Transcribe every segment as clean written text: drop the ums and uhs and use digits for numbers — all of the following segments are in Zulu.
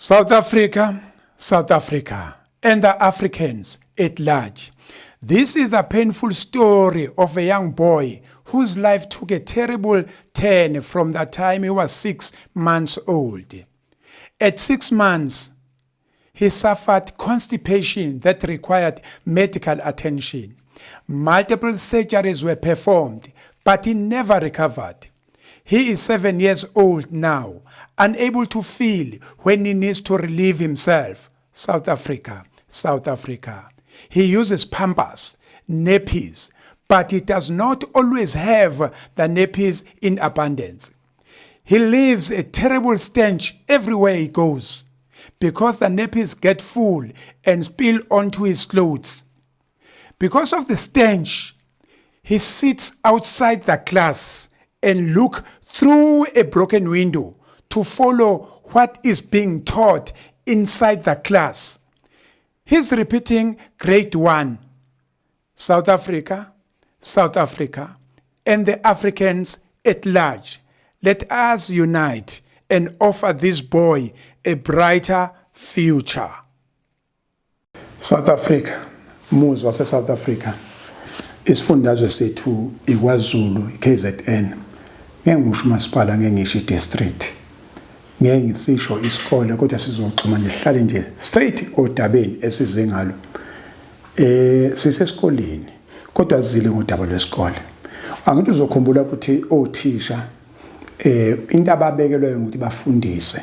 South Africa, South Africa, and the Africans at large. This is a painful story of a young boy whose life took a terrible turn from the time he was 6 months old. At 6 months, he suffered constipation that required medical attention. Multiple surgeries were performed, but he never recovered. He is 7 years old now, unable to feel when he needs to relieve himself. South Africa, South Africa. He uses pampers, nappies, but he does not always have the nappies in abundance. He leaves a terrible stench everywhere he goes because the nappies get full and spill onto his clothes. Because of the stench, he sits outside the class and looks through a broken window to follow what is being taught inside the class. He's repeating grade 1. South Africa, South Africa, and the Africans at large. Let us unite and offer this boy a brighter future. South Africa, umuzi wase-South Africa, isifundazwe sethu iKwaZulu, KZN. Ngeke ngisho umasipala, ngeke ngisho i-district. Ngeke ngisisho isikole, kodwa sizoxhuma nje sihlale nje straight odabeni esize ngalo. Sisesikoleni, kodwa sizile ngodaba lwesikole. Angithi uzokhumbula ukuthi othisha into ababekelwe ukuthi bafundise.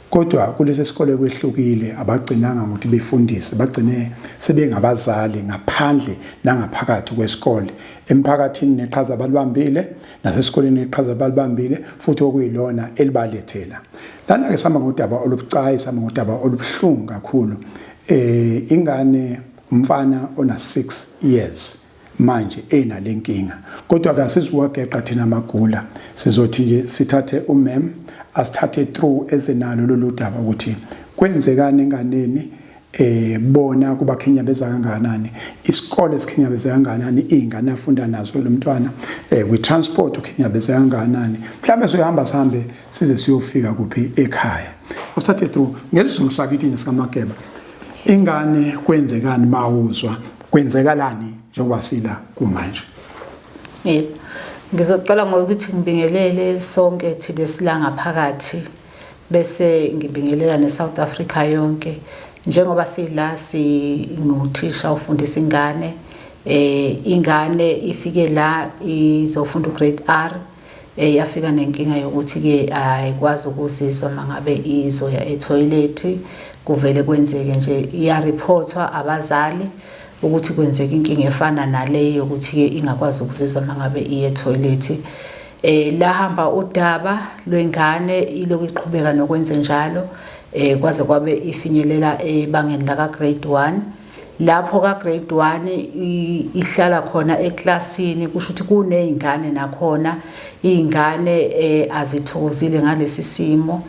Kodwa kulesi sikole kwehlukile, abagcinanga ukuthi befundise, bagcine sebengabazali ngaphandle nangaphakathi kwesikole. Emphakathini neqhaza abalibambile, nasesikoleni neqhaza abalibambile, futhi okuyilona elibalethela. Lana ke sihamba ngodaba olubucayi, sihamba ngodaba olubuhlungu kakhulu. Ingane umfana ona 6 years manje enalenkinga. Kodwa ke siziwageqa thina magula, sizothi nje sithathe umem asithathe through ezenalo lolu daba ukuthi kwenzekani enganeni, bona kubakhinyabeza kangakanani, isikole sikhinyabeza kangakanani, izingane afunda nazo lo mntwana, we transport ukhinyabeza kangakanani. Mhlawumbe siyohamba sihambe size siyofika kuphi ekhaya. Usithathe through ngesizulu sakithi nesikamageba. Ingane kwenzekani mawuzwa, kwenzekalani njengoba sila kumanje? Yebo. Ngizoqala ngokuthi ngibingelele sonke thina silanga phakathi, bese ngibingelela neSouth Africa yonke. Njengoba sila nguthisha ufundisa ingane, ingane ifike la izofunda ugrade R, yafika nenkinga yokuthi ke ayikwazi ukuzizwa mangabe izoya etoilet, kuvele kwenzeke nje iyareportwa abazali ukuthi kwenzeka inkinga efana naleyo ukuthi ke ingakwazi ukuzizwa mangabe iye toilet. Lahamba udaba lwengane iloku iqhubeka nokwenza njalo, kwaze kwabe ifinyelela ebangeni la ka grade 1. Lapho ka grade 1 ihlala khona eklasini, kusho ukuthi kunezingane nakhona izingane azithokozile ngalesi simo,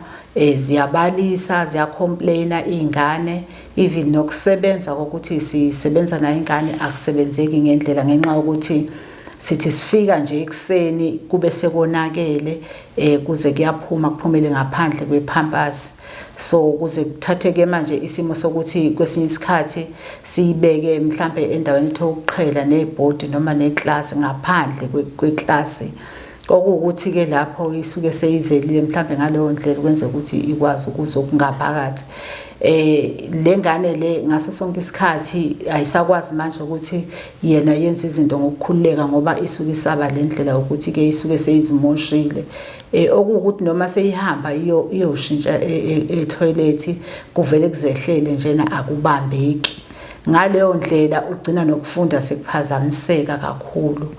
ziyabalisa, ziyacomplaina izingane, even nokusebenza ukuthi sisebenza na ingane akusebenzeki ngendlela ngenxa ukuthi sithi sifika nje ekseni kube sekonakele, kuze kuyaphuma kuphumele ngaphandle kwepampers. So kuze kuthatheke manje isimo sokuthi kwesinye isikhathi siyibeke mhlambe endaweni ethokuqhela nebhodi noma neclass ngaphandle kweclass, okuwukuthi ke lapho isuke seyivelile mhlambe ngaleyo ndlela kwenza ukuthi ikwazi ukuzokungaphakathi. Lengane le ngaso sonke isikhathi ayisakwazi manje ukuthi yena yenze izinto ngokukhululeka ngoba isuke isaba lendlela ukuthi ke isuke seyizimoshile, okuwukuthi noma seyihamba iyoshintsha etoilet kuvele kuzehlele njena akubambeki. Ngaleyo ndlela ugcina nokufunda sekuphazamiseka kakhulu,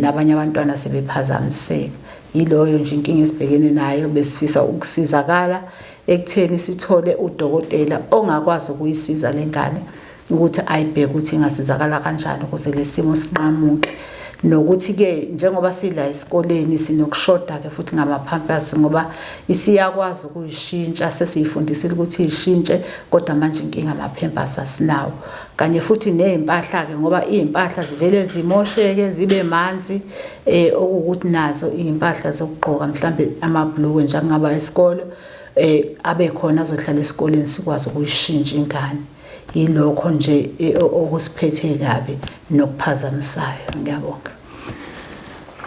nabanye abantwana sebephazamiseka. Yiloyo nje inkinga esibhekene nayo, besifisa ukusizakala ekutheni sithole udokotela ongakwazi ukuyisiza lengane ukuthi ayibheke ukuthi ingasizakala kanjani ukuze lesimo sinqamuke. Nokuthi ke njengoba sila esikoleni sinokushoda ke futhi ngamapampers ngoba isiyakwazi ukuyishintsha, sesiyifundisile ukuthi ishintshe, kodwa manje inkinga amapampers asinawo. Kanye futhi nezimpahla ke ngoba izimpahla zivele zimosheke zibe manzi, okuwukuthi nazo izimpahla zokugqoka mhlambe amabhluku njengaba esikole abe khona azohlala esikoleni sikwazi ukuyishintsha ingane. Yilokho nje okusiphethe kabi nokuphazamisayo. Ngiyabonga.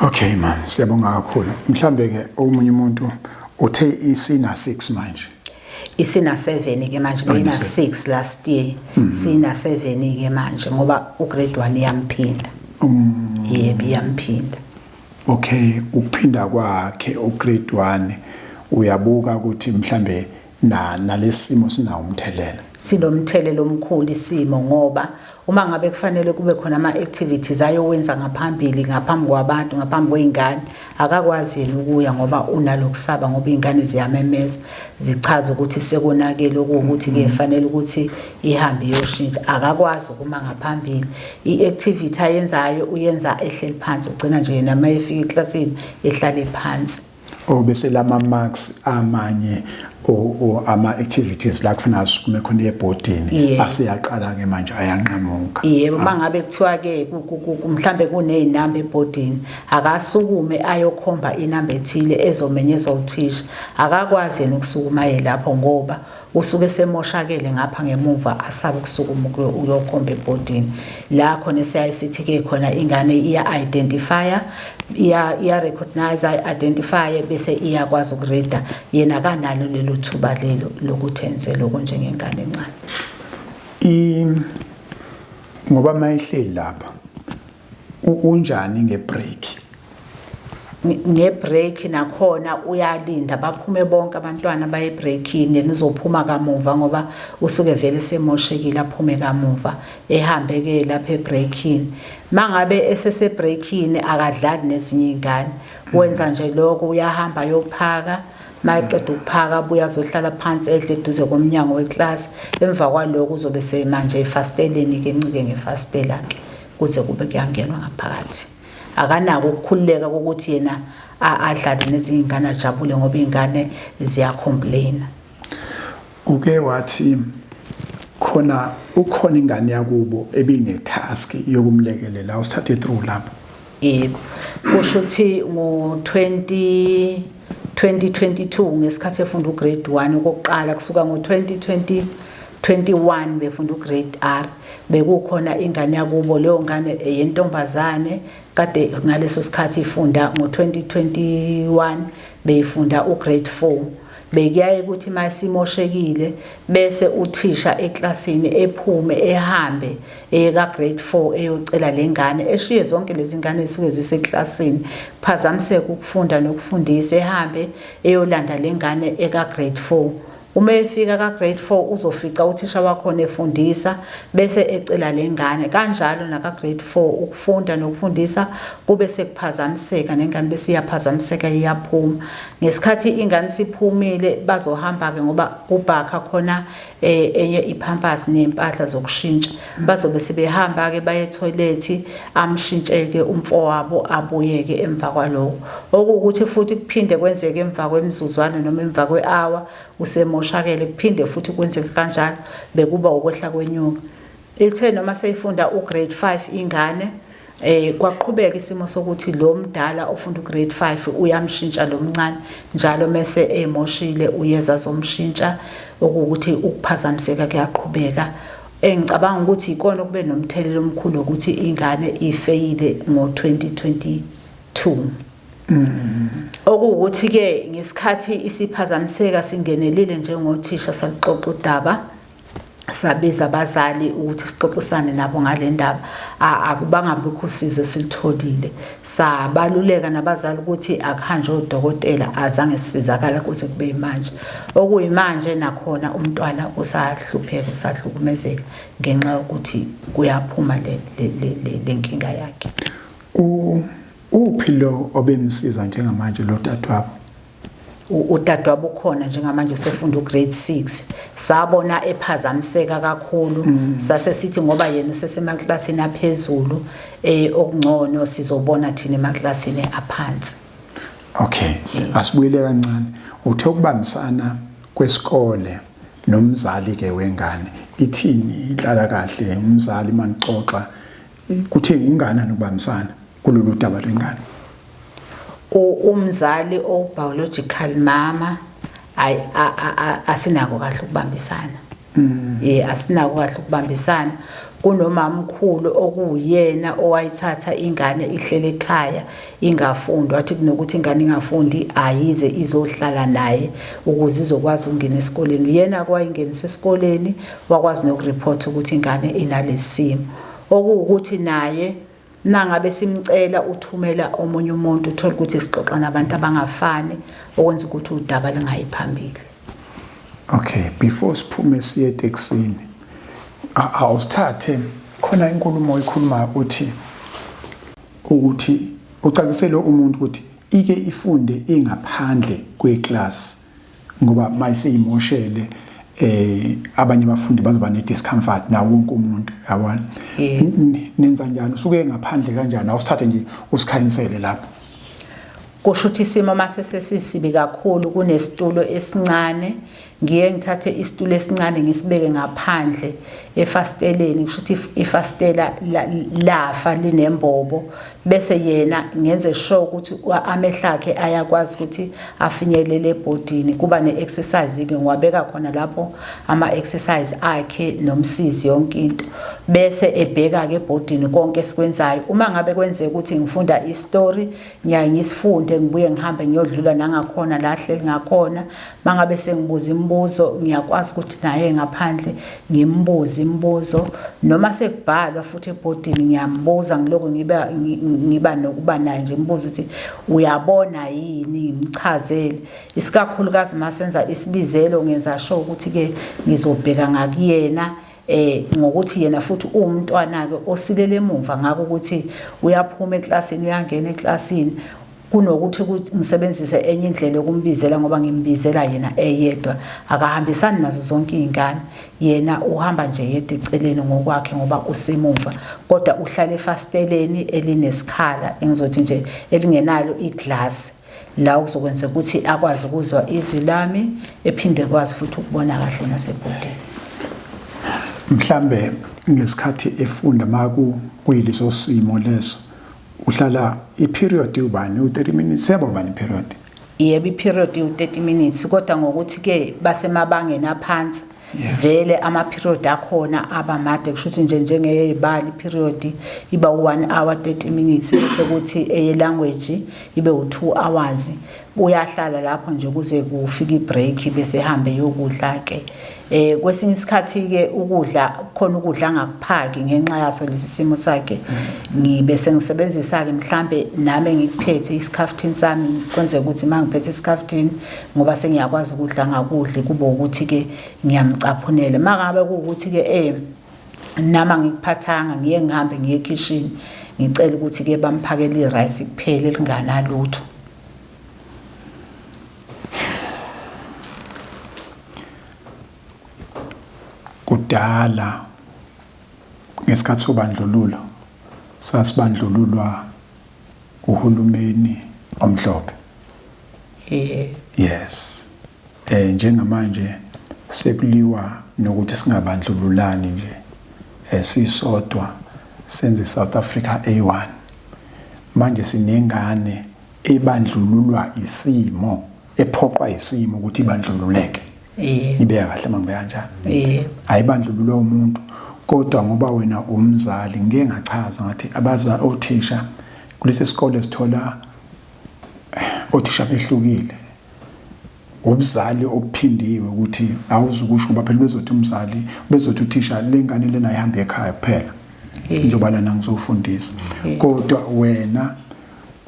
Okay mama, siyabonga kakhulu. Mhlambe ke omunye umuntu uthe isina 6 manje. Isina 7 ke manje, beyina 6 last year. Sina 7 ke manje ngoba ugrade 1 iyamphinda. Yebo, iyamphinda. Okay, ukuphinda kwakhe ugrade 1 uyabuka ukuthi mhlambe nalesimo sinawo umthelela. Sinomthelelo omkhulu isimo ngoba uma ngabe kufanele kube khona ama-activities ayowenza ngaphambili, ngaphambi kwabantu, ngaphambi kwey'ngane, akakwazi yena ukuya ngoba unalokusaba ngoba iy'ngane ziyamemeza zichaza ukuthi sekonakele okuwukuthi-ke fanele ukuthi ihambe iyoshintsha. Akakwazi ukuma ngaphambili. I-activity ayenzayo uyenza ehleli phansi, ugcina nje yena uma efika eklasini ehlale phansi. Bese lama marks amanye ama-activities la kufanele asukume khona ebhodini aseyaqala ke manje ayanqamuka. Yebo, uma ngabe kuthiwa-ke mhlambe kuney'namba ebhodini, akasukume ayokhomba inamba ethile ezomenyezwa uthisha. Akakwazi yena ukusukuma lapho ngoba usuke semoshakele ngapha ngemuva, asabe ukusukuma uyokhomba ebhodini. La khona sithi-ke khona ingane iya-identifya, iya-recognize, identify bese iyakwazi ukureda. Yena kanalo lelo thuba lelo lokuthi enze lokho njengengane encane. Ngoba mayihleli lapha unjani ngebreak? Ngebreak nakhona uyalinda baphume bonke abantwana baye breakini, yena uzophuma kamuva ngoba usuke vele semoshekile, aphume kamuva ehambe ke lapha ebreakini. Mangabe esesebreakini akadlali nezinye izingane, wenza nje lokho, uyahamba yophaka, mayeqeda ukuphaka buya azohlala phansi edle eduze komnyango weclass. Emva kwaloko uzobe semanje efasteleni ke encike ngefastela ke kuze kube kuyangenwa ngaphakathi. Akanako ukukhululeka ukuthi yena adlale nezinye izingane ajabule ngoba izingane ziyacomplaina. Uke wathi ukhona ingane yakubo ebinetask yokumlekelela usithathe through lapho. Yebo, kusho ukuthi ngo-2022 ngesikhathi efunda ugrade 1 okokuqala, kusuka ngo-2021 befunda ugrade R, bekukhona ingane yakubo, leyo ngane yentombazane kade ngaleso sikhathi ifunda ngo-2021 beyifunda ugrade 4. Bekuyaye ukuthi masimoshekile bese uthisha eklasini ephume ehambe eka grade 4 eyocela lengane, eshiye zonke lezi ngane ezisuke ziseklasini, phazamiseke ukufunda nokufundisa, ehambe eyolanda lengane eka grade 4. Uma efika ka grade 4 uzofica uthisha wakhona efundisa bese ecela lengane. Kanjalo naka grade 4 ukufunda nokufundisa kube sekuphazamiseka, nengane bese iyaphazamiseka iyaphuma. Ngesikhathi ingane siphumile bazohamba ke ngoba kubhakha khona enye ipampers nempahla zokushintsha, bazobe sebehamba ke baye toilet, amshintsheke umfowabo abuyeke emva kwaloko. Okuwukuthi futhi kuphinde kwenzeke emva kwemizuzwana noma emva kwe-hour usemoshakele, kuphinde futhi kwenzeke kanjalo, bekuba ukwehla kwenyuka. Ithe noma seyifunda ugrade 5 ingane, kwaqhubeka isimo sokuthi lo mdala ofunda ugrade 5 uyamshintsha lo mncane, njalo mase emoshile uyeza zomshintsha, okuwukuthi ukuphazamiseka kuyaqhubeka. Engicabanga ukuthi ikona kube nomthelelo omkhulu ukuthi ingane ifeyile ngo-2022. Okuwukuthi ke ngesikhathi isiphazamiseka singenelile njengothisha salixoxa udaba, sabiza abazali ukuthi sixoxisane nabo ngale ndaba. Akubangabikho usizo silitholile, sabaluleka nabazali ukuthi akuhanjwe udokotela, azange sisizakala kuze kube manje. Okuyimanje nakhona umntwana usahlupheka, usahlukumezeka ngenxa yokuthi kuyaphuma le nkinga yakhe. Uphi lo obemsiza njengamanje lo dadwabo? Udadwabo ukhona njengamanje usefunda ugrade 6. Sabona ephazamiseka kakhulu, sase sithi ngoba yena usesemaklasini aphezulu, okungcono sizobona thina emaklasini aphansi. Okay, asibuyele kancane. Uthe ukubambisana kwesikole nomzali ke wengane, ithini ihlala kahle umzali manixoxa, kuthi unganani ukubambisana kulolu daba lengane? Umzali o biological mama asinako kahle ukubambisana. Asinako kahle ukubambisana. Kunomamkhulu okuyena owayithatha ingane ihlele ekhaya ingafundi, wathi kunokuthi ingane ingafundi ayize izohlala naye ukuze izokwazi ukungena esikoleni. Yena kwayingenisa esikoleni wakwazi nokureport ukuthi ingane inalesimo, okuwukuthi naye nangabe simcela uthumela omunye umuntu uthola ukuthi sixoxa nabantu abangafani okwenza ukuthi udaba lingayiphambili. Okay, before siphume siye eTexini, awusithathe khona inkulumo oyikhuluma ukuthi ucacisele umuntu ukuthi ike ifunde ingaphandle kweclass ngoba mayiseyimoshele abanye abafundi bazoba ne-discomfort na wonke umuntu yabona. Nenza njani usuke ngaphandle kanjani? Awusithathe nje usikhanyisele lapho. Kusho ukuthi isimo mase sesisibi kakhulu kunesitulo esincane, ngiye ngithathe isitulo esincane ngisibeke ngaphandle efasteleni, kusho ukuthi ifastela lafa linembobo, bese yena ngenze sure ukuthi amehlo akhe ayakwazi ukuthi afinyelele ebhodini. Kuba ne-exercise ke ngiwabeka khona lapho ama-exercise akhe nomsizi yonke into, bese ebheka ke ebhodini konke esikwenzayo. Uma ngabe kwenzeka ukuthi ngifunda istory ngiyaye ngisifunde ngibuye ngihambe ngiyodlula nangakhona la hleli ngakhona. Mangabe sengibuza imibuzo ngiyakwazi ukuthi naye ngaphandle ngimbuze imibuzo, noma sekubhalwa futhi ebhodini ngiyambuza ngiloko ngiba nokuba naye nje imbuzo ukuthi uyabona yini, ngimchazele. Isikakhulukazi masenza isibizelo ngenza sure ukuthi ke ngizobheka ngakuyena ngokuthi yena futhi umntwana ke osilele emuva ngako ukuthi uyaphuma eklasini uyangena eklasini, kunokuthi ngisebenzise enye indlela yokumbizela ngoba ngimbizela yena eyedwa akahambisani nazo zonke izingane. Yena uhamba nje yedwa eceleni ngokwakhe ngoba usemuva, kodwa uhlala efasteleni elinesikhala engizothi nje elingenalo iglass la uzokwenza ukuthi akwazi ukuzwa izwi lami ephinde kwazi futhi ukubona kahle nasebhodini. Mhlambe ngesikhathi efunda maku kuyiliso simo leso uhlala iperiod ubani u30 minutes yabo bani period? Yebo, iperiod u30 minutes, kodwa ngokuthi ke basemabangeni aphansi vele ama-period akhona abamade, kusho ukuthi njengeyibali period iba 1 hour 30 minutes, sekuthi eyelanguage ibe u2 hours. Uyahlala lapho nje kuze kufike ibreak bese ehambe yokudla ke. Kwesinye isikhathi ke ukudla khona ukudla angakuphaki ngenxa yaso lesi simo sakhe, ngibe sengisebenzisa ke mhlambe nami ngikuphethe iskhaftini sami kwenze ukuthi mangiphethe iskhaftini ngoba sengiyakwazi ukudla ngakudle kube ukuthi ke ngiyamcaphunela. Mangabe ukuthi ke nama ngikuphathanga ngiye ngihambe ngiye ekitchen ngicela ukuthi ke bamphakele irice kuphela elinganalutho. Kudala ngesikhathi sobandlululo sasibandlululwa uhulumeni omhlophe. Yes. Njengamanje sekuliwa nokuthi singabandlululani nje sisodwa senze South Africa A1. Manje sinengane ebandlululwa isimo, ephoqwa isimo ukuthi ibandlululeke. Ibeka kahle mangbe kanjani? Ayibandlululwa umuntu, kodwa ngoba wena umzali ngeke ngachaza ngathi abaza othisha kulesi sikole sithola othisha behlukile. Ubuzali obuphindiwe ukuthi awuzukusho ngoba phela bezothi umzali bezothi uthisha lengane lena ihamba ekhaya kuphela njengoba lana ngizofundisa, kodwa wena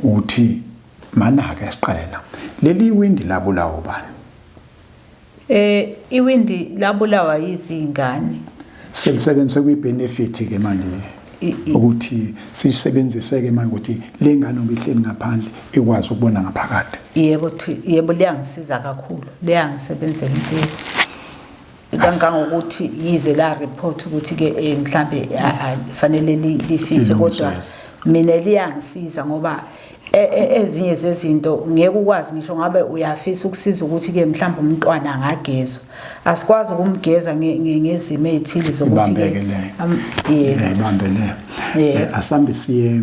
uthi manaka esiqalela leli windi labulawa ubani? Iwindi labulawa izingane. Selisebenze kuyibenefit ke manje ukuthi sisebenzise ke manje ukuthi lengane obihleli ngaphandle ikwazi ukubona ngaphakathi. Yebo liyangisiza kakhulu, liyangisebenzela impilo. Kangangokuthi yize la report ukuthi ke mhlambe fanele lifise, kodwa mina liyangisiza ngoba ezinye zezinto ngeke ukwazi ngisho ngabe uyafisa ukusiza ukuthi ke mhlawumbe umntwana angagezwa, asikwazi ukumgeza ngezimo ezithile zokuthi ke ibambele asambe siye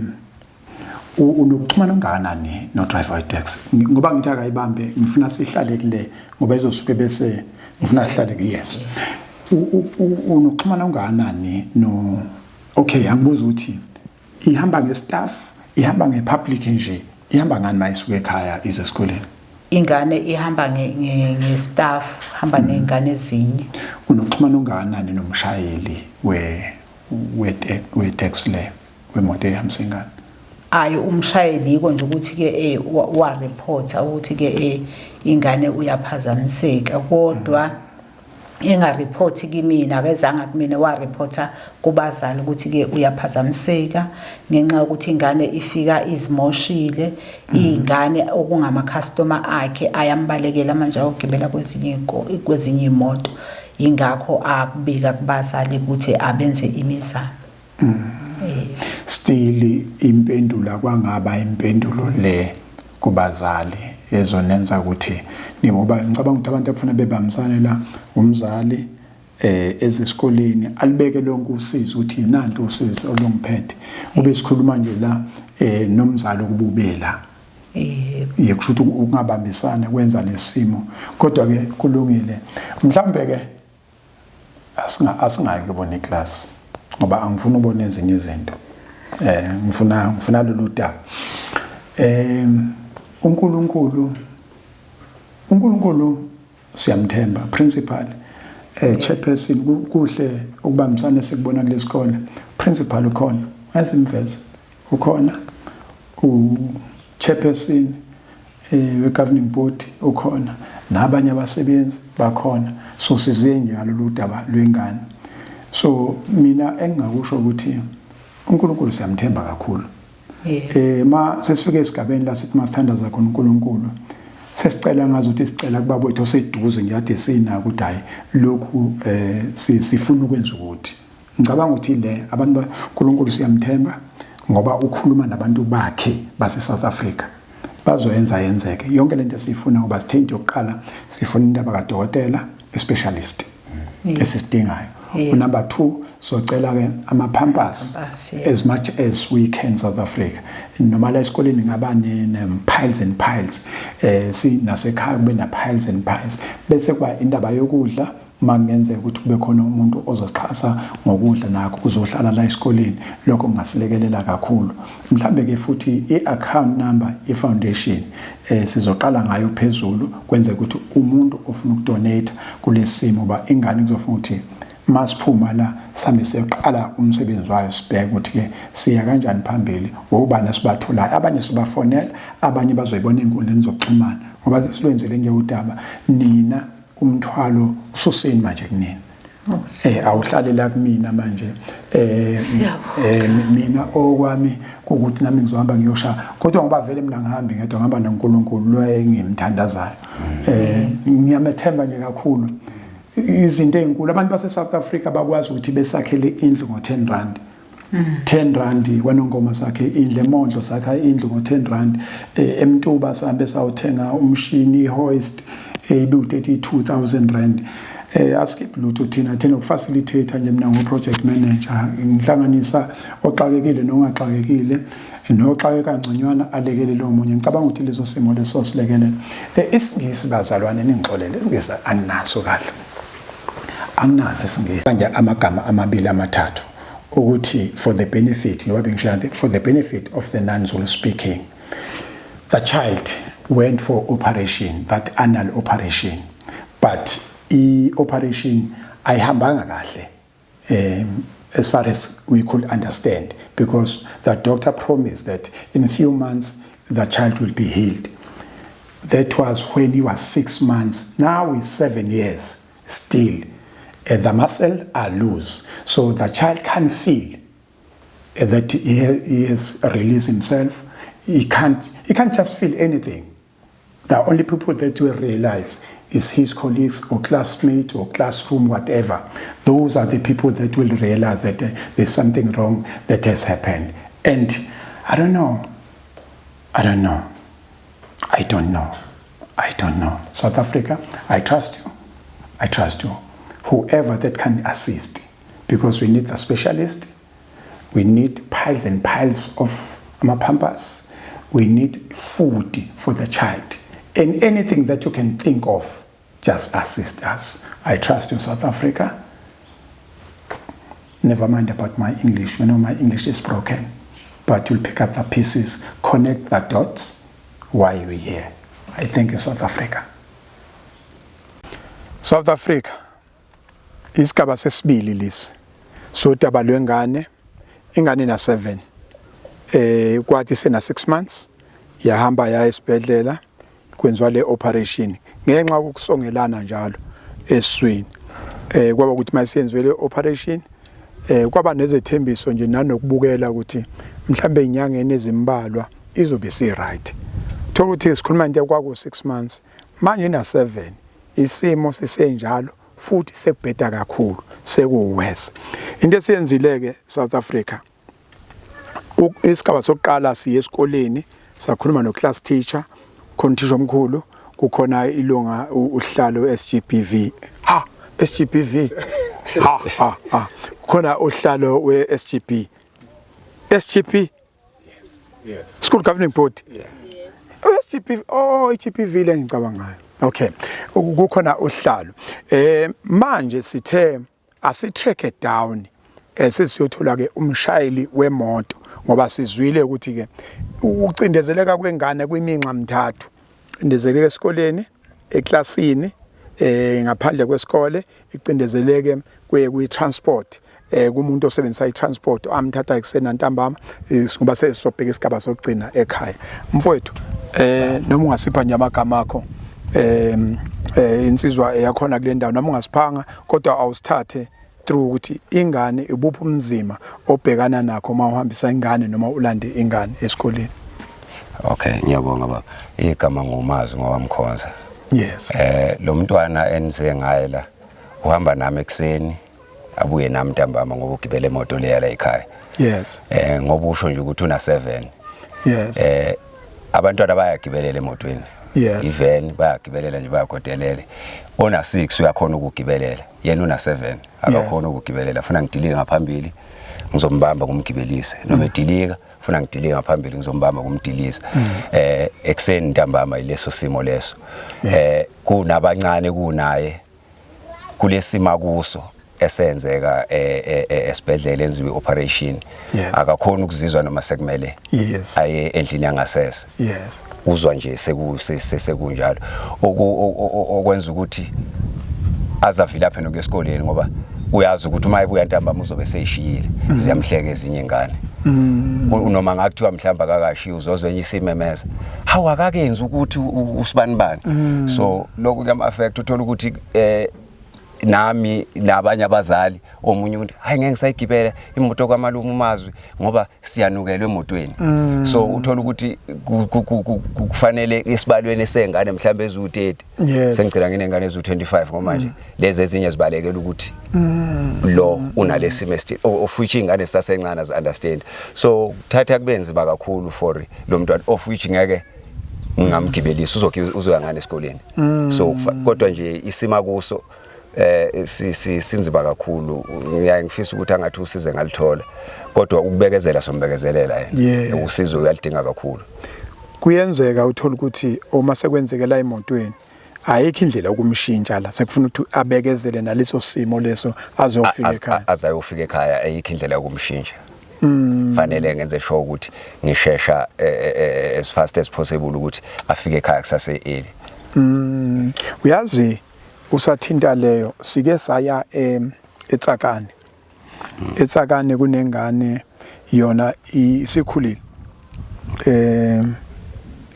unokuxhumana ungakanani no driver weteksi ngoba ngithi akayibambe ngifuna sihlale kule ngoba izosuke bese ngifuna sihlale yes unokuxhumana ungakanani no okay angibuza ukuthi ihamba ngestaff ihamba ngepublic nje ihamba ngani mayisuke ekhaya ize esikoleni ingane ihamba ngestaff hamba nezingane ezinye unokuxhumana ungakanani nomshayeli weteksi le wemoto ehambisa ingane ayo umshayeli yiko nje ukuthi ke wa reporta ukuthi ke ingane uyaphazamiseka kodwa engareport kimina akezanga kumina wa reporta kubazali ukuthi ke uyaphazamiseka ngenxa ukuthi ingane ifika izimoshile ingane okungama customer akhe ayambalekela manje ogibela kwezinye imoto ingakho akubika kubazali ukuthi abenze imizamo still impendula kwangaba impendulo le kubazali ezonenza ukuthi ngoba ngicabanga ukuthi abantu abafuna bebambisane la umzali ezesikoleni alibeke lonke usizo ukuthi nanti usizo olungiphethe ube sikhuluma nje la nomzali ukububela yekusho ukuthi ukungabambisana kwenza lesimo kodwa ke kulungile mhlambe ke asingayi kubona iclass ngoba angifuni ubona ezinye izinto ngifuna lolu daba uNkulunkulu siyamthemba principal chairperson kuhle ukubambisana sikubona kulesikole principal ukhona asimveze ukhona chairperson we governing board ukhona nabanye abasebenzi bakhona so siziye njalo lolu daba lwengane so mina engingakusho ukuthi uNkulunkulu siyamthemba kakhulu ma sesifike esigabeni la sithi masithandaza khona uNkulunkulu sesicela ngazi ukuthi sicela kuba botho seduze ngiyade sina ukuthi hayi lokhu sifuna ukwenza ukuthi ngicabanga ukuthi le abantu uNkulunkulu siyamthemba ngoba ukhuluma nabantu bakhe base South Africa bazoyenza yenzeke yonke lento esifuna ngoba sithe into yokuqala sifuna indaba kaDokotela specialist esisidingayo number 2 socela ke ama-pampers as much as we can South Africa noma la esikoleni ngaba piles and piles nasekhaya kube na-piles and piles bese kuba indaba yokudla uma kungenzeka ukuthi kube khona umuntu ozoxhasa ngokudla nakho kuzohlala la esikoleni lokho kungasilekelela kakhulu mhlambe ke futhi i-account number ye-foundation sizoqala ngayo phezulu kwenza ukuthi umuntu ofuna ukudonate kulesimo ba ingane kuzofuna ukuthi masiphuma la sambe seqala umsebenzi wayo sibheke ukuthi ke siya kanjani phambili ubani sibatholayo abanye sibafonela abanye bazoyibona inkundleni zokuxhumana ngoba sesilwenzile nje udaba nina umthwalo ususeni manje kunini awuhlale la kumina manje mina okwami ukuthi nami ngizohamba ngiyosha kodwa ngoba vele mina ngihambi ngedwa ngihamba noNkulunkulu lo engimthandazayo ngiyamethemba nje kakhulu izinto ezinkulu abantu base South Africa bakwazi ukuthi besakhele indlu ngo10 rand 10 rand kwanongoma sakhe indle emondlo sakhe indlu ngo10 rand emntuba sihambe sawuthenga umshini hoist ebi-32,000 rand askip lutho thina ukufacilitate nje mina ngo-project manager ngihlanganisa oxakekile nongaxakekile noxake kangconywana alekele lo munye ngicabanga ukuthi lezo simo leso silekelela isingisi bazalwane ningixolele isingisi anginaso kahle anginaso isingisi manje amagama amabili amathathu ukuthi for the benefit ngoba bengisho for the benefit of the non-Zulu speaking the child went for operation that anal operation but operation ayihambanga kahle as far as we could understand because the doctor promised that in a few months the child will be healed. That was when he was 6 months. Now he's 7 years still. The muscle are loose, so the child can't feel that he has released himself. He can't just feel anything. The only people that will realize is his colleagues or classmates or classroom, whatever. Those are the people that will realize that there's something wrong that has happened. And I don't know. South Africa, I trust you. Whoever that can assist, because we need the specialist, we need piles and piles of pampers, We need food for the child. And anything that you can think of, just assist us. I trust you, South Africa. Never mind about my English. You know, my English is broken. But you'll pick up the pieces, connect the dots, why we're here. I thank you, South Africa. South Africa, isigaba sesibili lesi. So daba lwengane, ingane na 7. Kwathi sena 6 months, yahamba ya esibhedlela, kwenziwa le operation. Ngenxa yokusongelana njalo eswini. Kwaba ukuthi mayisenziwe le operation, kwaba nezethembiso nje nanokubukela ukuthi mhlambe inyangeni ezimbalwa izobe si right. Thola ukuthi sikhuluma into kwaku 6 months, manje na 7. Isimo sisenjalo futhi sekubheda kakhulu, sekuwes. Into esiyenzileke South Africa. Isigaba sokuqala siye esikoleni, sakhuluma no class teacher, khona uthisha omkhulu, kukhona ilunga uhlalo SGPV. SGPV. Khona uhlalo we SGP. SGP? Yes. School Governing Board? Yes. SGP, SGPV le ngicabanga ngayo. Okay. Kukhona uhlalo. Manje sithe asitrack it down. Sesiyothola ke umshayeli wemoto ngoba sizwile ukuthi ke ucindezeleka kwengane kwiminxa mithathu. Cindezeleka esikoleni, eklasini, ngaphandle kwesikole, icindezeleke kwi-transport. Kumuntu osebenzisa i-transport amthatha eksena ntambama ngoba sesobheka isigaba sokugcina ekhaya. Mfowethu, noma ungasipha nje amagama akho, insizwa yakhona kule ndawo noma ungasiphanga kodwa awusithathe through ukuthi ingane ibuphi umzima obhekana nakho uma uhambisa ingane noma ulande ingane esikoleni. Okay, ngiyabonga baba. Igama ngomazi ngowamkhonza. Yes. Lo mntwana enze ngaye la uhamba nami ekseni abuye nami ntambama ngoba ugibele imoto leya la ekhaya. Yes. Ngoba usho nje ukuthi una 7. Yes. Abantwana bayagibelela emotweni. Yes. Even bayagibelela nje bayagodelele. Ona 6 uyakhona ukugibelela. Yena una 7 akakhona ukugibelela. Funa ngidilike ngaphambili ngizombamba kumgibelise. Noma edilika funa ngidilike ngaphambili ngizombamba kumdilisa. Ekseni ntambama ileso simo leso. Kunabancane kunaye kulesima kuso esenzeka esibhedlela enziwe operation. Akakhona ukuzizwa noma sekumele. Yes. Aye endlini yangasese. Yes. Uzwa nje sekunjalo okwenza ukuthi azavila phela ngesikoleni ngoba uyazi ukuthi uma ebuya ntambama uzobe seyishiyile ziyamhleke ezinye ingane. Noma ngakuthiwa mhlamba kakashiya uzozwe enye isimemeza hawu akakenzi ukuthi usibanibani. So lokho kuyam affect uthola ukuthi nami nabanye abazali omunye umuntu hayi ngeke ngisayigibela imoto kwamalume umazwi ngoba siyanukelwe emotweni. So uthola ukuthi kufanele isibalweni sengane mhlambe ezu30 sengicela nginengane ezu25 ngoba manje lezi ezinye zibalekela ukuthi lo unale semester of which ingane sisasencane as understand. So thatha kubenzi bakakhulu for lo mntwana of which ngeke ngamgibelisa uzoya ngane esikoleni. So kodwa nje isima kuso sinziba kakhulu. Ngiyangifisa ukuthi angathi usize ngalithola kodwa ukubekezela sombekezelela yena usizo uyalidinga kakhulu. Kuyenzeka uthola ukuthi uma sekwenzekela emotweni ayikho indlela ukumshintsha la sekufuna ukuthi abekezele naleso simo leso azofika ekhaya. Azayofika ekhaya ayikho indlela ukumshintsha. Fanele ngenze sure ukuthi ngishesha as fast as possible ukuthi afike ekhaya kusase early. Uyazi usathinta leyo sike saya eTsakane. eTsakane kunengane yona isikhulile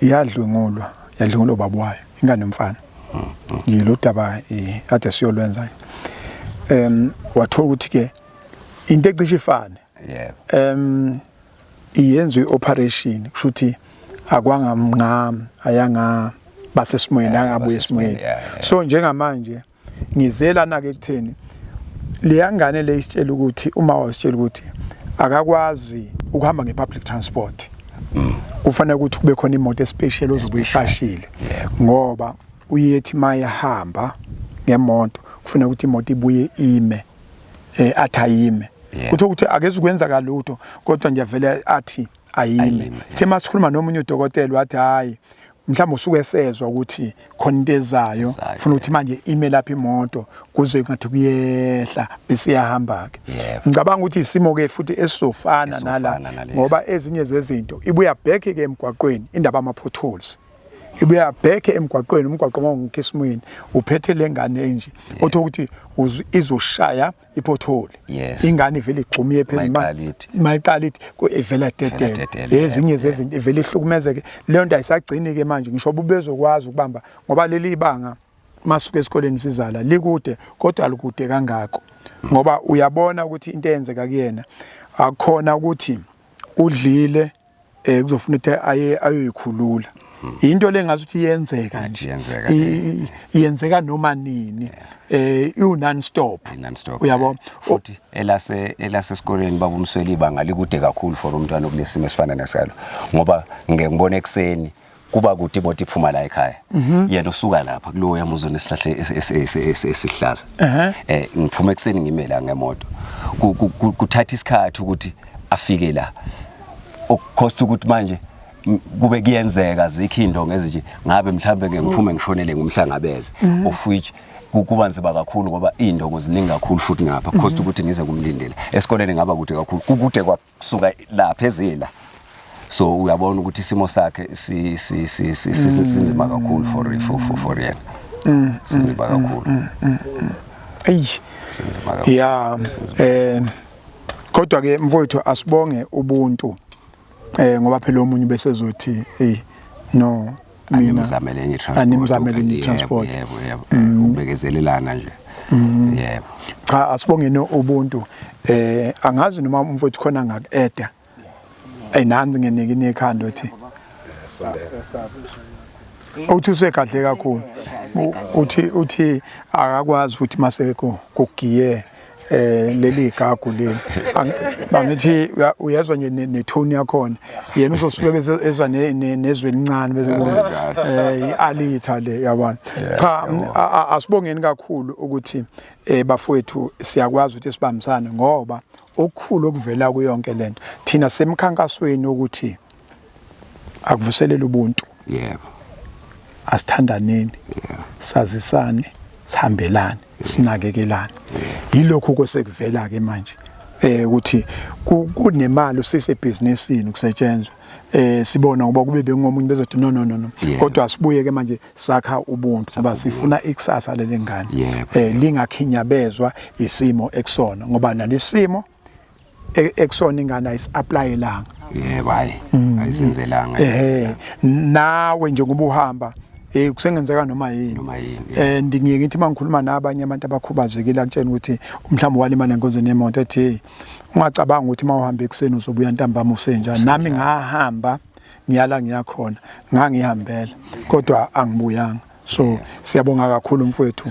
yadlungulwa babwayo ingane mfana yilo daba ade siyolwenza wathola ukuthi ke into ecishe ifane iyenziwe operation kushuthi akwangamngam ayanga basesimweni angabuye esimweni. So njengamanje ngizelana ke kutheni leyangane le isitshela ukuthi uma wasitshela ukuthi akakwazi ukuhamba ngepublic transport. Kufanele ukuthi kube khona imoto especial ozobuyishashile ngoba uyethi mayahamba ngemoto kufanele ukuthi imoto ibuye ime athayime. Kutho ukuthi akeze ukwenza kalutho kodwa nje vele athi ayime. Sithe masikhuluma nomunye udokotela wathi hayi mhlawumbe usuke esezwa ukuthi khona into ezayo ufuna ukuthi manje ime lapha imoto kuze kungathi kuyehla bese iyahamba ke. Ngicabanga ukuthi isimo ke futhi esizofana nala ngoba ezinye zezinto ibuya back ke emgwaqweni indaba ama potholes. Ibuya back emgwaqweni umgwaqo mawungikhisimweni uphethe lengane nje otho ukuthi izoshaya ipothole ingane ivele igxumiye phezulu mayiqalithi ivela tetele ezinye zezinto ivele ihlukumezeke leyo nto ayisagcini ke manje ngisho ubezokwazi ukubamba ngoba leli ibanga masuke esikoleni sizala likude kodwa alikude kangako ngoba uyabona ukuthi into eyenzeka kuyena akukhona ukuthi udlile kuzofuna ukuthi ayoyikhulula into lengazuthi iyenzeka nje iyenzeka noma nini non stop uyabona futhi elase esikoleni baba Msweli ibanga likude kakhulu for umntwana okulesimo esifana nesalo ngoba ngibona ekseni kuba kuthi bothi iphuma la ekhaya yena usuka lapha kulowo yamuzo nesihlahle esihlaza ngiphuma ekseni ngimela ngemoto kuthatha isikhathi ukuthi afike la okukhosta ukuthi manje kube kuyenzeka zikho indongo ezinje ngabe mhlambe ngiphume ngishonele ngumhlangabeze of which kuba nzima kakhulu ngoba indongo ziningi kakhulu futhi ngapha because ukuthi ngize kumlindela esikoleni ngaba kude kakhulu kukude kwakusuka lapha ezela so uyabona ukuthi isimo sakhe sinzima kakhulu for yena sinzima kakhulu sinzima kakhulu yeah kodwa ke mfowethu asibonge ubuntu ngoba phela omunye bese zothi no mina animzamele enye transport ubekezelelana nje yebo cha asibonge no ubuntu angazi noma umfowethu khona ngakeda ayinanzi ngenike nekhanda uthi uthi usekahle kakhulu uthi akakwazi ukuthi maseko kugiye leli gagu leli bangithi uyezwa nje netone yakhona yena uzosuke bese ezwa nezwe elincane bese ialitha le yabona cha asibongeni kakhulu ukuthi bafowethu siyakwazi ukuthi sibambisane ngoba okukhulu okuvela kuyonke lento thina semkhankasweni ukuthi akuvuselela ubuntu yebo asithandaneni sazisane sihambelane sinakekelana yilokho kosekuvela ke manje ukuthi kunemali usise businessini ukusetshenzwa sibona ngoba kube bengomunye bezothi no kodwa sibuye ke manje sakha ubuntu ngoba sifuna ikusasa lelengane lingakhinyabezwa isimo eksona ngoba nalesimo eksona ingane ayisi-applyelanga yebo hayi ayisenzelanga nawe nje ngoba uhamba kusengenzeka noma yini ngiye ngithi mangikhuluma nabanye abantu abakhubazekile akutshena ukuthi mhlawumbe walimala engozini yemoto ethi ungacabanga ukuthi mawuhamba ekseni uzobuya ntambama usenjani nami ngahamba ngiyala ngiyakhona ngangihambela kodwa angibuyanga so siyabonga kakhulu mfowethu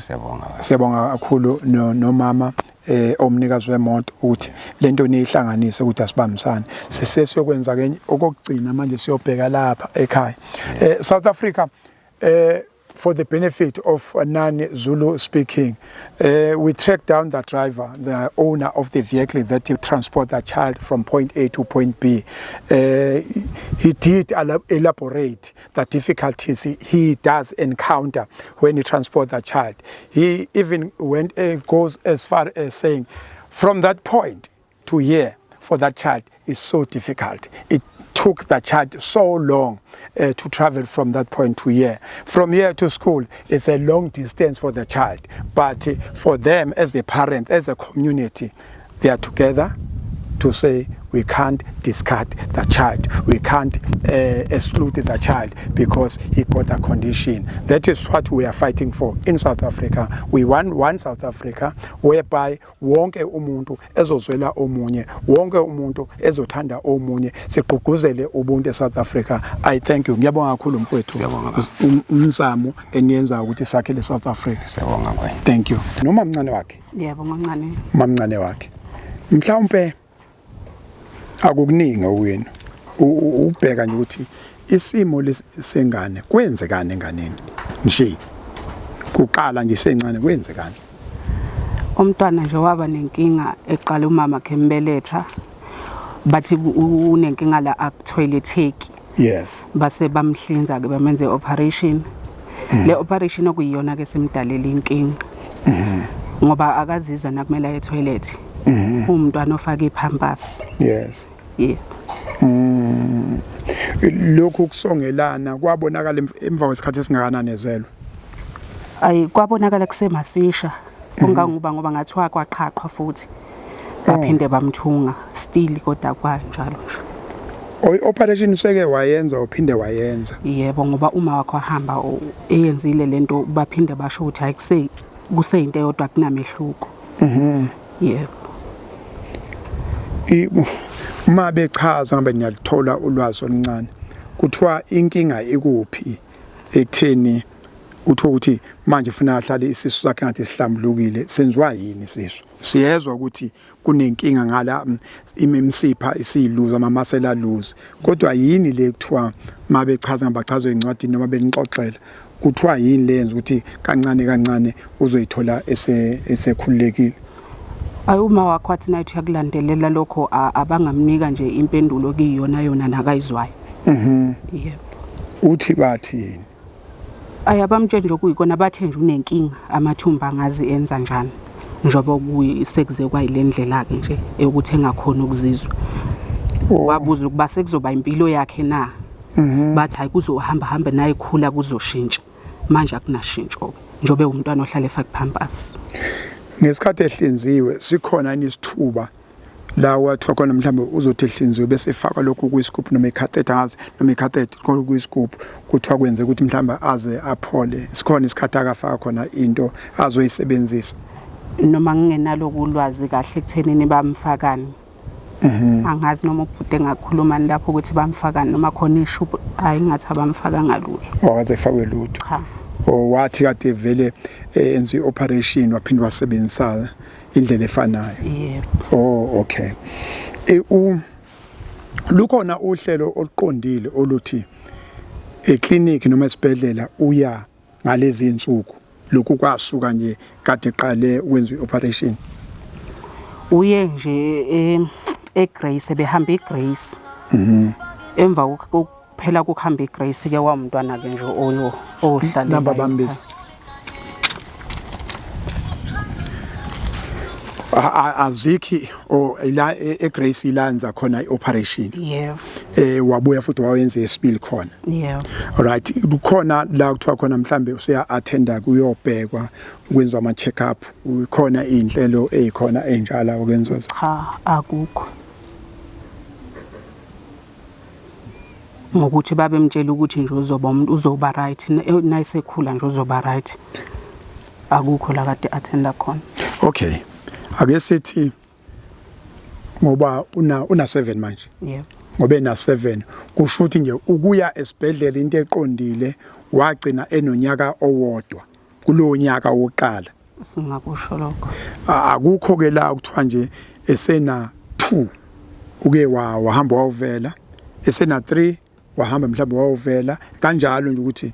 siyabonga kakhulu nomama omnikazi wemoto ukuthi lento niyihlanganise ukuthi asibambisane sisesiyokwenza ke okugcina manje siyobheka lapha ekhaya South Africa for the benefit of non-Zulu speaking, we tracked down the driver, the owner of the vehicle that transport the child from point A to point B. He did elaborate the difficulties he does encounter when he transports the child. He even goes as far as saying, from that point to here for that child is so difficult. It took the child so long to travel from that point to here. From here to school, it's a long distance for the child. But for them, as a parent, as a community, they are together to say we can't discard the child. We can't exclude the child because he got a condition. That is what we are fighting for in South Africa. We want one South Africa whereby wonke umuntu ezozwela omunye, wonke umuntu ezothanda omunye, sigqugquzele ubuntu eSouth Africa. I thank you. Ngiyabonga kakhulu mfowethu. Umsamo eniyenza ukuthi sakhele South Africa. Siyabonga kwaye. Thank you. Noma mncane wakhe? Yebo ngomncane. Mamncane wakhe. Mhlawumbe akukuningi wena ubheka nje ukuthi isimo lesengane kwenzekani enganeni nje kuqala nje sencane kwenzekani umntwana nje waba nenkinga eqala umama kembeletha bathi unenkinga la akutoileteki. Yes. Base bamhlinza ke bamenze operation. Le operation okuyiyona ke simdalela inkinga. Ngoba akazizwa nakumela etoilet. Umntwana ofaka ipampers. Yes. Yeah. Lokhu kusongelana kwabonakala emva kwesikhathi esingakanani ezelwe. Ayi kwabonakala kusemasisha. Kungangoba ngoba ngathiwa kwaqhaqhwa futhi. Baphinde bamthunga still kodwa kwanjalo nje. Operation useke wayenza uphinde wayenza. Yebo ngoba uma wakho hamba eyenzile lento baphinde basho ukuthi ayikuse kuseyinto eyodwa kunamehluko. Yebo. Uma bechaza ngabe niyalithola ulwazi oluncane kuthiwa inkinga ikuphi ekutheni utho ukuthi manje ufuna ahlale isisu sakhe ngathi sihlambulukile senziwa yini isisu siyezwa ukuthi kunenkinga ngala imimsipha isiluza amamasela lose kodwa yini le kuthiwa mabechaza ngabachazwe incwadi noma benixoxela kuthiwa yini lenza ukuthi kancane kancane uzoyithola esekhululekile. Ayuma wakho athi nathi yakulandelela lokho abangamnika nje impendulo kuyiyona yona nakayizwayo. Yebo. Uthi bathi yini? Ayabamtshela nje ukuyikona bathe nje unenkinga amathumba angazi enza njani. Njoba sekuze kwayilendlela ke nje ukuthi engakhona ukuzizwa. Wabuza ukuba sekuzoba impilo yakhe na. Bathi hayi kuzohamba hamba naye khula kuzoshintsha. Manje akunashintsho njobe umntwana ohlala efaka pampers. Ngesikhathi ehlinziwe sikhona isithuba la wathiwa khona mhlambe uzothi ehlinziwe bese efaka lokho kuyiscoop noma icatheter ngazi noma icatheter konke kuyiscoop kuthiwa kwenze ukuthi mhlambe aze aphole sikhona isikhathi akafaka khona into azoyisebenzisa noma ngingenalo kulwazi kahle ekuthenini bamfakani. Angazi noma ubhude ngakhuluma lapho ukuthi bamfakani noma khona ishu hayi ngathi abamfaka ngalutho. Waze efakwe lutho. Cha. Wathi kade vele enzi operation waphinde wasebenzisa indlela efanayo. Yebo. Okay. Lukhona uhlelo oluqondile oluthi eclinic noma esibhedlela uya ngalezi insuku lokhu kwasuka nje kade eqale ukwenza ioperation. Uye nje eGrace behamba eGrace. Emva phela kukhamba iGrace ke wamntwana ke nje ohlala namba bambiza aziki o ila eGrace ilanza khona ioperation. Yebo. Wabuya futhi wayenza esibili khona. Yebo. Alright kukhona la kuthiwa khona mhlambe useya attenda kuyobhekwa ukwenza ama check up ukhona inhlelo ezikhona enjala okwenza. Cha akukho. Ngokuthi babemtshela ukuthi nje uzoba umuntu uzoba right nayisekhula nje uzoba right akukho la kade attenda khona. Okay ake sithi ngoba una 7 manje. Yebo. Ngobe na 7 kusho ukuthi nje ukuya esibhedlela into eqondile wagcina enonyaka owodwa kulowo nyaka wokuqala singakusho lokho. Akukho ke la ukuthiwa nje esena 2 uke wahamba wawuvela esena 3 wahamba mhlawumbe wawuvela kanjalo nje ukuthi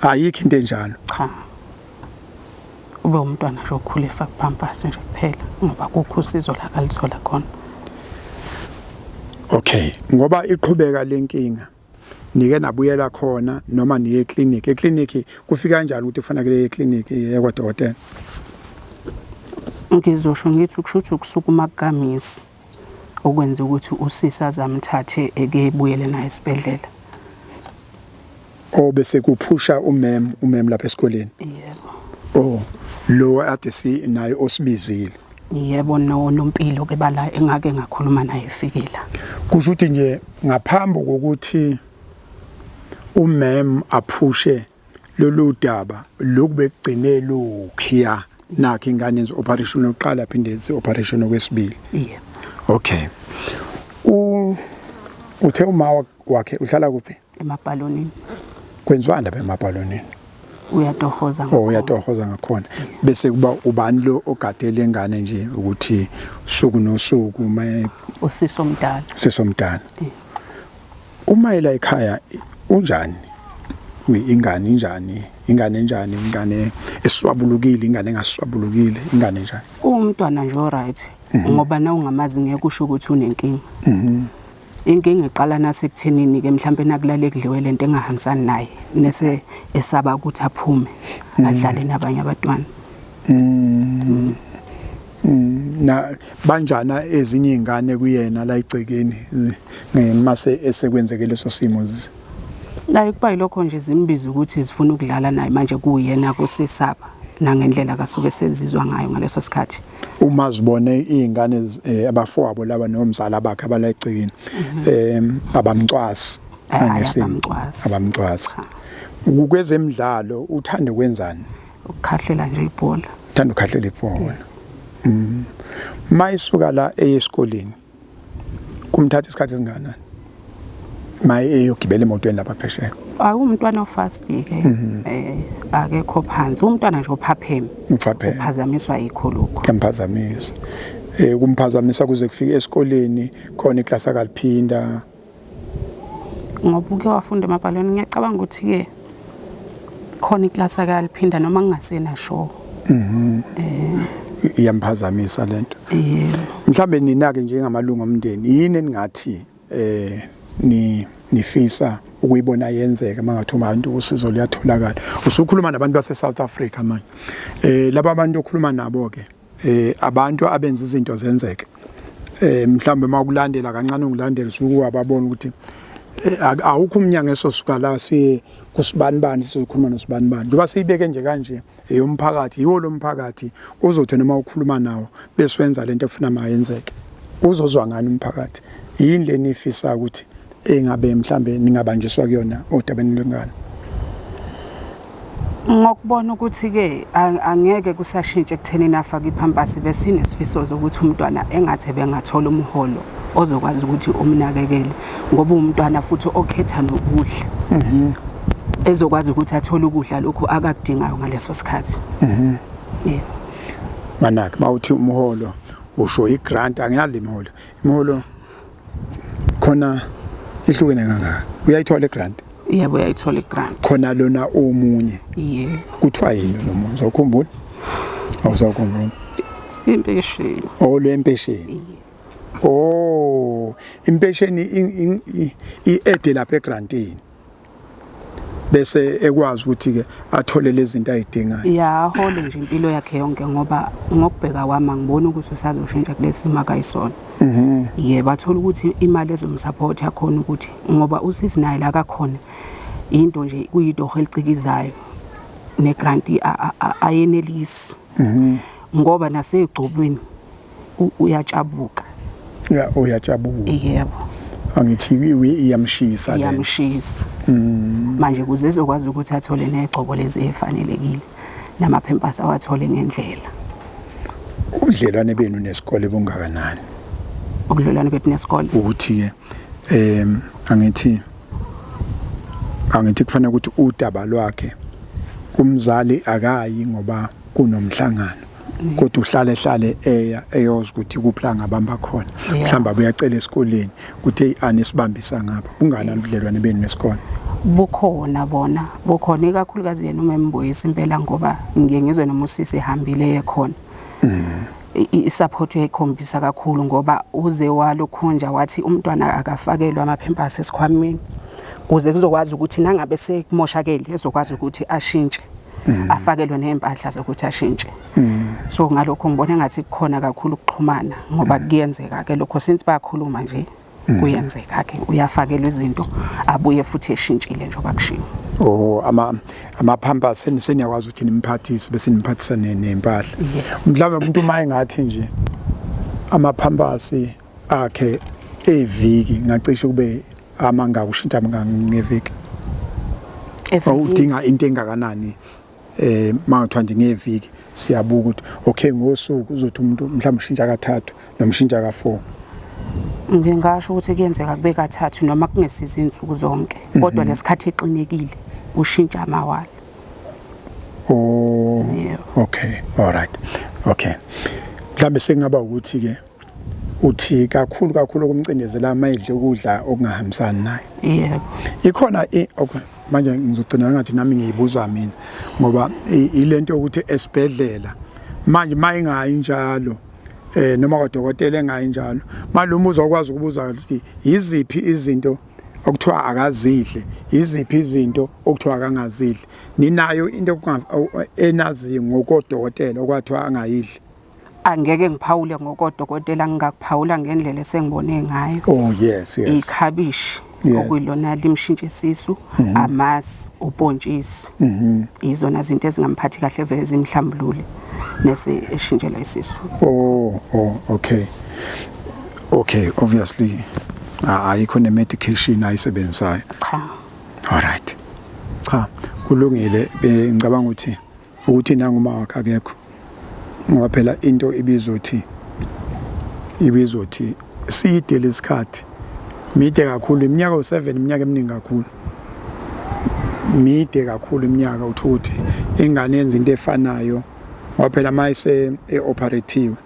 ayikho into enjalo. Cha. Ube umntwana nje okhula efaka pampers nje kuphela ngoba kukho usizo la kalithola khona. Okay ngoba iqhubeka lenkinga nike nabuyela khona noma niye eclinic eclinic kufika kanjani ukuthi kufanele eclinic ekwadokotela. Ngizosho ngithi ukushuthi ukusukuma kukamisi okwenza ukuthi usisa zamthathe ekebuyele naye esibhedlela. Bese kuphusha umem lapha esikoleni. Yebo. Lo ade si naye osibizile. Yebo nompilo ke bala engake ngakhuluma naye efikela. Kusho ukuthi nje ngaphambi kokuthi umem aphushe lolu daba lokubegcine lokhiya nakhe ingane enze operation yokuqala phinde enze operation okwesibili. Yebo. Okay. Uthe uma wakhe uhlala kuphi? Emabhalonini. Kwenziwa lapha emabhalonini. Uyatohoza ngakhona. Uyatohoza ngakhona. Bese kuba ubani lo ogadele ingane nje ukuthi suku nosuku usisomdala. Sisomdala. Uma ela ekhaya unjani? Ingane injani? ingane enjani, ingane eswabulukile, ingane engaswabulukile, ingane enjani? Umntwana nje oright ngoba na ungamazi ngeke usho ukuthi unenkinga. Inkinga iqala nasekuthenini ke mhlambe nakulale kudliwe lento engahambisani naye nese esaba ukuthi aphume adlale nabanye abantwana. Na banjana ezinye izingane kuyena la igcekeni ngemase esekwenzeke leso simo. La kuba yilokho nje zimbiza ukuthi zifuna ukudlala naye manje kuyena kusesaba nangendlela kasuke sezizwa ngayo ngaleso sikhathi. Uma zibone izingane abafowabo laba nomzala bakhe abala igcekeni abamcwasi abamcwasi. Ukwezemidlalo uthanda kwenzani? Ukukhahlela nje ibhola. Uthanda ukukhahlela ibhola. Mayisuka la esikoleni kumthatha isikhathi esinganani maye eyogibela emotweni lapha phesheya? Umntwana ofast ke akekho phansi, umntwana nje ophapheme uphazamiswa yikho lokho. Kumphazamisa kumphazamisa kuze kufike esikoleni khona iclass akaliphinda ngoba uke wafunda emabhalweni. Ngiyacabanga ukuthi ke khona iclass akaliphinda noma ngingasena sure. Iyamphazamisa lento. Mhlambe nina-ke njengamalungu omndeni yini eningathi nifisa ukuyibona yenzeka mangathi umuntu usizo liyatholakala? Usukhuluma nabantu base South Africa manje. Laba bantu okhuluma nabo ke abantu abenza izinto zenzeke. Mhlambe makulandela kancane ungilandela usuku ababona ukuthi awukho umnyango esosuka la siye kusibanibani sizokhuluma nosibanibani. Njoba siyibeke nje kanje eyomphakathi yiwo lo mphakathi uzothi noma ukhuluma nawo bese wenza lento efuna mayenzeke. Uzozwa ngani umphakathi? Yini le nifisa ukuthi engabe mhlambe ningabanjiswa kuyona odabeni lwengane? Ngokubona ukuthi ke angeke kusashintshe ekuthenini afake iphampasi besinesifiso zokuthi umntwana engathi bengathola umholo ozokwazi ukuthi umnakekele ngoba umntwana futhi okhetha nokudla. Ezokwazi ukuthi athole ukudla lokho akakudingayo ngaleso sikhathi. Manaki mawuthi umholo usho igrant angiyali imholo khona ihlukene kangaka. Uyayithola igrant? Yebo uyayithola igrant. Khona lona omunye. Yebo. Kuthiwa yini lo muntu? Uzokhumbula? Awuzakhumbula? Impesheni. Lempesheni. Impesheni i-ede lapha egrantini. Bese ekwazi ukuthi ke athole lezi zinto ayidingayo. Ahole nje impilo yakhe yonke ngoba ngokubheka kwami ngibona ukuthi usazoshintsha kulesi simo akayisona. Yebo athola ukuthi imali ezomsupport yakhona ukuthi ngoba usisi naye la kakhona into nje kuyidoho elicikizayo negrant ayenelisi. Ngoba nasegcobweni uyatshabuka. Uyatshabuka. Yebo. Angithi iyamshisa le. Iyamshisa. Manje kuze ezokwazi ukuthi athole negcobo lezi efanelekile namaphempasi awathole ngendlela. Ubudlelwane benu nesikole bungakanani? Ubudlelwane bethu nesikole ukuthi ke angithi kufanele ukuthi udaba lwakhe umzali akayi ngoba kunomhlangano kodwa uhlale eyoza ukuthi kuplanga bamba khona mhlamba uyacela esikoleni ukuthi anisibambisa ngapha. Ungana ubudlelwane benu nesikole? Bukhona bona bukhona ikakhulukazi yena uma emboyisa impela ngoba ngiye ngizwe noma usisi ehambile ekhona. I-support uyayikhombisa kakhulu ngoba uze walokhunja wathi umntwana akafakelwe amaphempasi esikhwameni kuze kuzokwazi ukuthi nangabe sekumoshakele ezokwazi ukuthi ashintshe afakelwe nempahla zokuthi ashintshe. So ngalokho ngibona ngathi kukhona kakhulu ukuxhumana ngoba kuyenzeka ke lokho since bayakhuluma nje kuyenzeka ke uyafakelwa izinto abuye futhi eshintshile njengoba kushiwo. Amaphamba seniyakwazi ukuthi nimphathise bese nimphathisa nempahla. Mhlawumbe umuntu uma engathi nje amaphambasi akhe eviki ngacishe kube amanga kushintsha ngeviki. Udinga into engakanani mangathiwa nje ngeviki siyabuka ukuthi okay ngosuku uzothi umuntu mhlawumbe ushintsha kathathu noma ushintsha ka4. Ngingasho ukuthi kuyenzeka kube kathathu noma kungesiza insuku zonke kodwa lesikhathi exinekile ushintsha amawala. Okay, all right. Okay. Mhlambe sengaba ukuthi ke uthi kakhulu ukumcindezela amayidle ukudla okungahambisani naye. Yebo. Ikhona okay. manje ngizogcina ngathi nami ngiyibuza mina ngoba ilento ukuthi esibhedlela manje mayingayi njalo noma kwadokotela engayi njalo maluma uzokwazi ukubuza ukuthi yiziphi izinto okuthiwa akazidle yiziphi izinto okuthiwa akangazidli ninayo into enaziyo ngokodokotela okwathiwa angayidli angeke ngiphawule ngokodokotela ngingakuphawula ngendlela esengibone ngayo oh yes ikhabishi okuyilona limshintsha isisu amasi upontshisi izona zinto ezingamphathi kahle vele zimhlambulule nese eshintshelwa isisu okay obviously ayikho ne medication ayisebenzayo cha all right cha kulungile ngicabanga ukuthi nanguma wakhe akekho ngoba phela into ibizothi siyide lesikhathi mide kakhulu iminyaka u7 iminyaka eminingi kakhulu mide kakhulu iminyaka uthuthi ingane yenza into efanayo ngoba phela mayise eoperative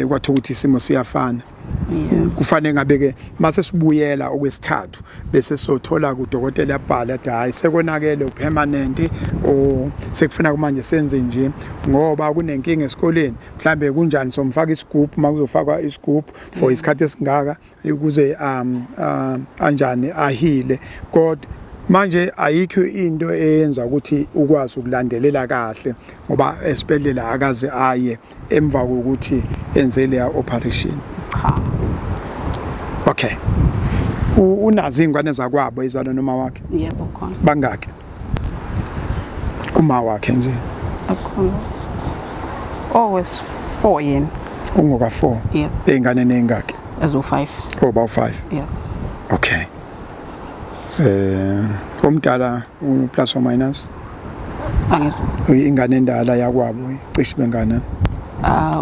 kwathi ukuthi isimo siyafana kufanele ngabe ke mase sibuyela okwesithathu bese sothola kudokotela yabhala ukuthi hayi sekonakele upermanent o sekufuna manje senze nje ngoba kunenkinga esikoleni mhlambe kunjani somfaka isigubhu makuzofakwa isigubhu for isikhathi esingaka ukuze anjani ahile kodwa manje ayikho into eyenza ukuthi ukwazi ukulandelela kahle ngoba esibhedlela akaze aye emva kokuthi enze le operation cha okay unazi ingane zakwabo izalo noma wakhe yebo khona bangaki kuma wakhe nje akhona always 4 yena ungoka 4 ingane nengaki azo 5 about 5 yeah okay omdala plus or minus angizwa ingane endala yakwabo cishe bengana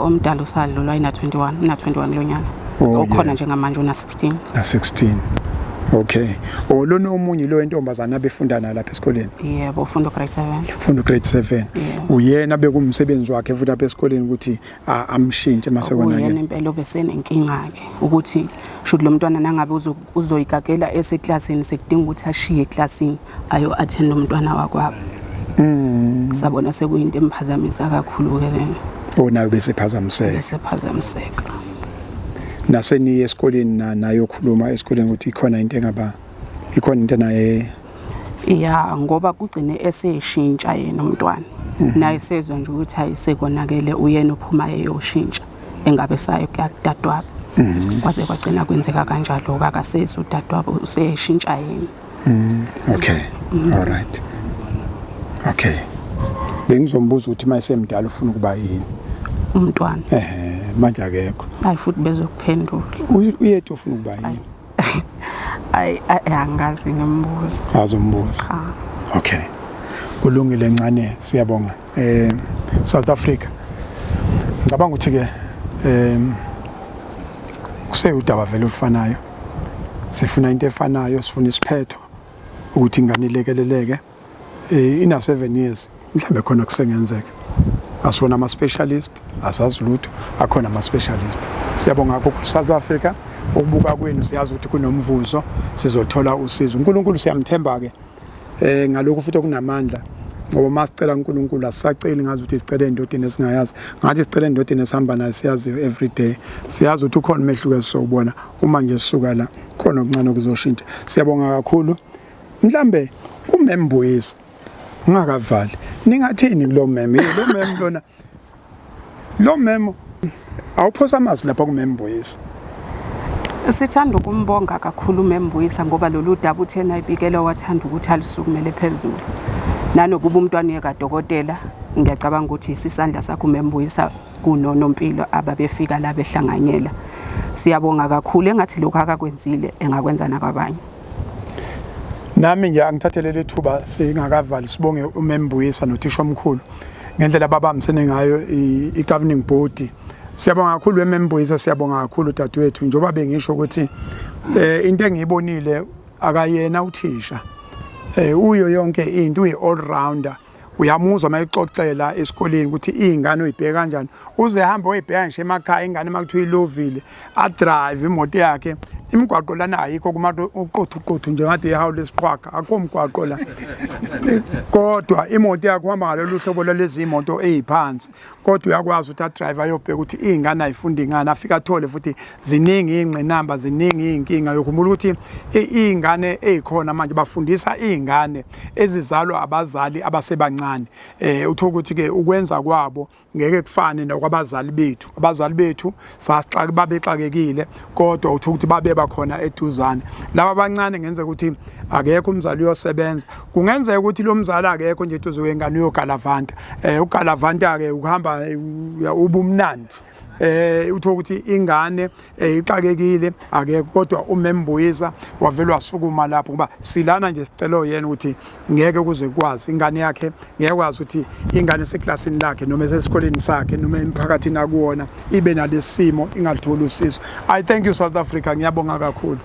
omdala usadlulwa ina 21 lo nyaka okhona njengamanje una 16 na 16 okay olona omunye lo entombazana abefunda na lapha esikoleni yebo ufunda grade 7 ufunda grade 7 uyena bekumsebenzi wakhe futhi lapha esikoleni ukuthi amshintshe mase kona yena uyena impela obesenenkinga yakhe ukuthi should lo mntwana nangabe uzoyigagela eseklasini sekudinga ukuthi ashiye eklasini ayo attend lo mntwana wakwabo sabona sekuyinto emphazamisa kakhulu ke lena nayo besephazamiseka naseni esikoleni nayo khuluma esikoleni ukuthi ikhona into naye ngoba kugcine eseshintsha yena umntwana naye sezwe nje ukuthi ayisekonakele uyena uphuma eyoshintsha engabe sayo kudadwabo kwaze kwagcina kwenzeka kanjalo akasezi udadwabo useshintsha yena okay all right okay bengizombuza ukuthi mayisemdala ufuna ukuba yini umntwana manje akekho hayi futhi bezokuphendula uyethu ufuna ukuba yini angazi ngimbuza azombuza okay kulungile ncane siyabonga South Africa ngicabanga ukuthi ke kuseyudaba vele olufanayo sifuna into efanayo sifuna isiphetho ukuthi ingane ilekeleleke ina 7 years mhlambe khona kusengenzeka asona ama specialist asazi lutho akhona ama specialist siyabonga kakhulu South Africa ukubuka kwenu siyazi ukuthi kunomvuzo sizothola usizo uNkulunkulu siyamthemba ke ngalokho futhi kunamandla ngoba masicela uNkulunkulu asisaceli ngazi ukuthi sicela endodeni esingayazi ngathi sicela endodeni esihamba nayo siyazi every day siyazi ukuthi ukhona umehluko esizobona uma nje sisuka la khona okuncane okuzoshintsha siyabonga kakhulu mhlambe umembuyisi ngakavali ningathini lo meme lona lo memo awuphosa amazi lapha kumembuyisi sithanda ukumbonga kakhulu umembuyisa ngoba lolu daba uthena ibikela wathanda ukuthi alisukumele phezulu nanokuba umntwana yekadokotela ngiyacabanga ukuthi isisandla sakho umembuyisa kunonompilo ababefika la behlanganyela siyabonga kakhulu engathi lokho akakwenzile engakwenza nakwabanye nami nje angithathelele ithuba singakavali sibonge umembuyisa nothisha omkhulu ngendlela babambisene ngayo i-governing body siyabonga kakhulu umembuyisa siyabonga kakhulu dadewethu njengoba bengisho ukuthi into engiyibonile akayena uthisha uyo yonke into uyi all rounder uyamuzwa mayixoxela esikoleni ukuthi izingane uyibheka kanjani uze hamba oyibheka nje emakhaya ingane makuthiwa ilovile a drive imoto yakhe imigwaqo lana ayikho kumato uqothu nje ngathi ihawu lesiqhwaga akho umgwaqo la kodwa imoto yakhe uhamba ngalolu hlobo lezi imoto eziphansi kodwa uyakwazi ukuthi a drive ayobheka ukuthi izingane ayifundi ngani afika athole futhi ziningi ingqinamba ziningi inkinga yokhumbula ukuthi izingane ezikhona manje bafundisa izingane ezizalwa abazali abasebancane uthola ukuthi ke ukwenza kwabo ngeke kufane nokwabazali bethu sasixaka babexakekile kodwa uthola ukuthi babe bakhona eduzane laba abancane ngenze ukuthi akekho umzali uyosebenza kungenzeka ukuthi lo mzali akekho nje eduze kwengane uyogalavanta ugalavanta ke ukuhamba ubumnandi uthola ukuthi ingane ixakekile akekho kodwa umembuyisa wavela wasukuma lapho ngoba silana nje sicelo yena ukuthi ngeke kuze kwazi ingane yakhe ngeke kwazi ukuthi ingane eseklasini lakhe noma esesikoleni sakhe noma emphakathini akuwona ibe nalesimo ingalitholi usizo. I thank you South Africa, ngiyabonga kakhulu.